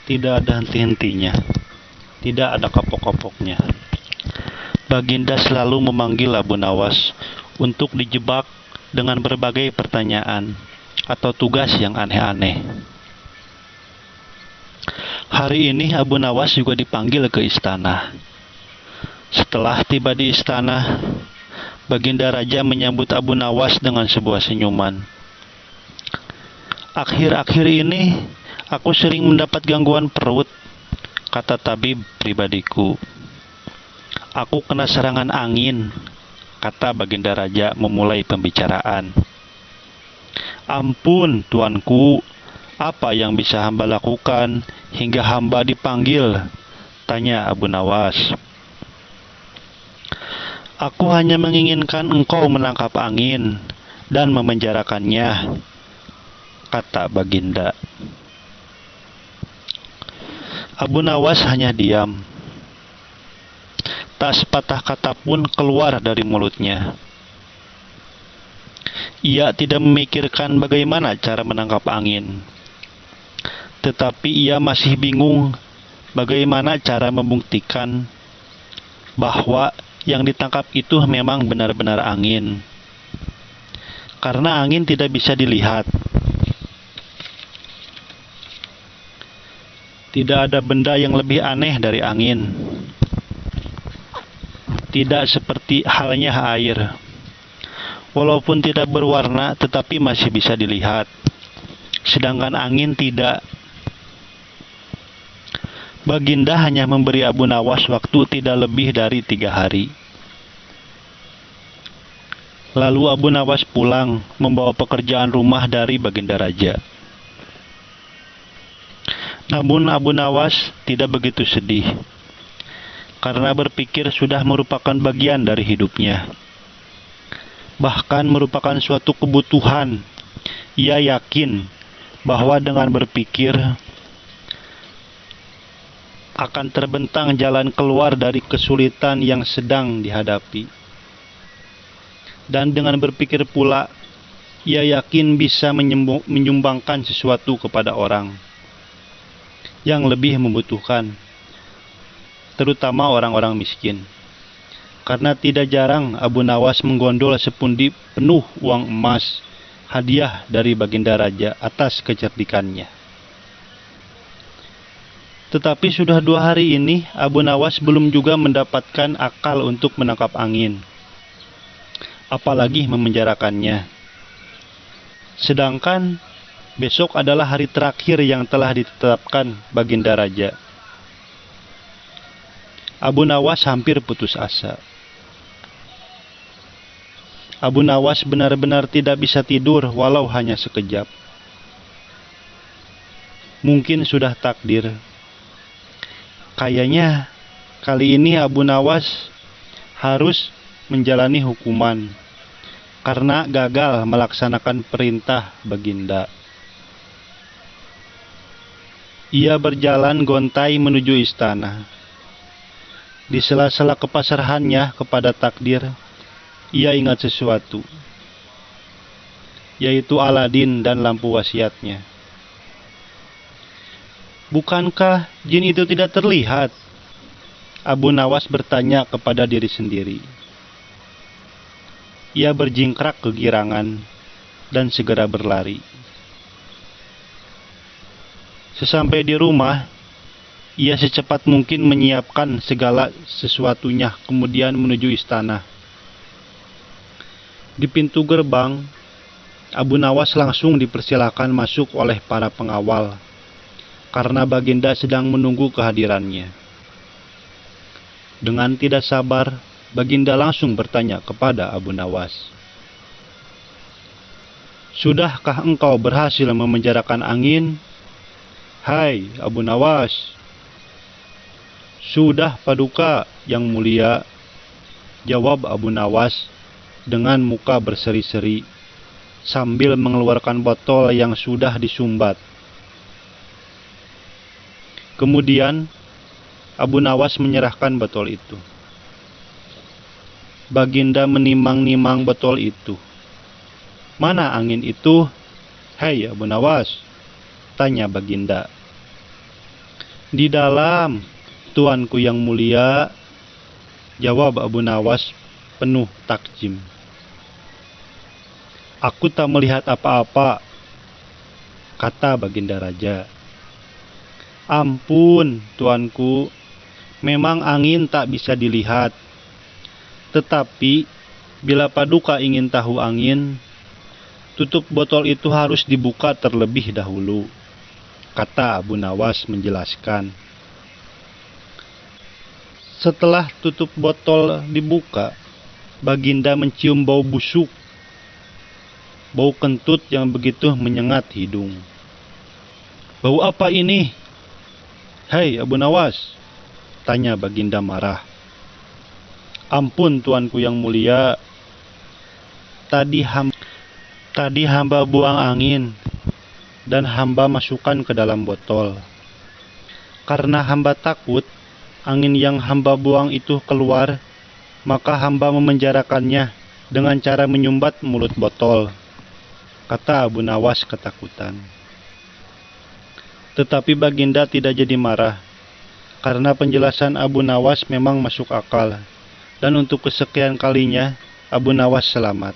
Tidak ada henti-hentinya, tidak ada kapok-kapoknya. Baginda selalu memanggil Abu Nawas untuk dijebak dengan berbagai pertanyaan atau tugas yang aneh-aneh. Hari ini Abu Nawas juga dipanggil ke istana. Setelah tiba di istana, Baginda Raja menyambut Abu Nawas dengan sebuah senyuman. Akhir-akhir ini aku sering mendapat gangguan perut, kata tabib pribadiku. Aku kena serangan angin, kata Baginda Raja memulai pembicaraan. Ampun, tuanku, apa yang bisa hamba lakukan hingga hamba dipanggil? Tanya Abu Nawas. Aku hanya menginginkan engkau menangkap angin dan memenjarakannya, kata Baginda. Abu Nawas hanya diam. Tak sepatah kata pun keluar dari mulutnya. Ia tidak memikirkan bagaimana cara menangkap angin. Tetapi ia masih bingung bagaimana cara membuktikan bahwa yang ditangkap itu memang benar-benar angin. Karena angin tidak bisa dilihat. Tidak ada benda yang lebih aneh dari angin. Tidak seperti halnya air. Walaupun tidak berwarna, tetapi masih bisa dilihat. Sedangkan angin tidak. Baginda hanya memberi Abu Nawas waktu tidak lebih dari 3 hari. Lalu Abu Nawas pulang membawa pekerjaan rumah dari Baginda Raja. Namun Abu Nawas tidak begitu sedih, karena berpikir sudah merupakan bagian dari hidupnya. Bahkan merupakan suatu kebutuhan. Ia yakin bahwa dengan berpikir akan terbentang jalan keluar dari kesulitan yang sedang dihadapi. Dan dengan berpikir pula, ia yakin bisa menyumbangkan sesuatu kepada orang yang lebih membutuhkan, terutama orang-orang miskin. Karena tidak jarang Abu Nawas menggondol sepundi penuh uang emas, hadiah dari Baginda Raja atas kecerdikannya. Tetapi sudah 2 hari ini, Abu Nawas belum juga mendapatkan akal untuk menangkap angin, apalagi memenjarakannya. Sedangkan besok adalah hari terakhir yang telah ditetapkan Baginda Raja. Abu Nawas hampir putus asa. Abu Nawas benar-benar tidak bisa tidur walau hanya sekejap. Mungkin sudah takdir. Kayaknya kali ini Abu Nawas harus menjalani hukuman karena gagal melaksanakan perintah Baginda. Ia berjalan gontai menuju istana. Di sela-sela kepasrahannya kepada takdir, ia ingat sesuatu, yaitu Aladin dan lampu wasiatnya. Bukankah jin itu tidak terlihat? Abu Nawas bertanya kepada diri sendiri. Ia berjingkrak kegirangan dan segera berlari. Sesampai di rumah, ia secepat mungkin menyiapkan segala sesuatunya, kemudian menuju istana. Di pintu gerbang, Abu Nawas langsung dipersilakan masuk oleh para pengawal, karena Baginda sedang menunggu kehadirannya. Dengan tidak sabar, Baginda langsung bertanya kepada Abu Nawas. Sudahkah engkau berhasil memenjarakan angin? Hai Abu Nawas. Sudah Paduka yang mulia, jawab Abu Nawas dengan muka berseri-seri sambil mengeluarkan botol yang sudah disumbat. Kemudian Abu Nawas menyerahkan botol itu. Baginda menimang-nimang botol itu. Mana angin itu? Hai Abu Nawas, tanya Baginda. Di dalam, tuanku yang mulia, jawab Abu Nawas penuh takjim. Aku tak melihat apa-apa, kata Baginda Raja. Ampun, tuanku, memang angin tak bisa dilihat. Tetapi, bila Paduka ingin tahu angin, tutup botol itu harus dibuka terlebih dahulu, kata Abu Nawas menjelaskan. Setelah tutup botol dibuka, Baginda mencium bau busuk, bau kentut yang begitu menyengat hidung. Bau apa ini? Hei Abu Nawas, tanya Baginda marah. Ampun tuanku yang mulia, tadi hamba buang angin dan hamba masukkan ke dalam botol. Karena hamba takut angin yang hamba buang itu keluar, maka hamba memenjarakannya dengan cara menyumbat mulut botol, kata Abu Nawas ketakutan. Tetapi Baginda tidak jadi marah, karena penjelasan Abu Nawas memang masuk akal, dan untuk kesekian kalinya Abu Nawas selamat.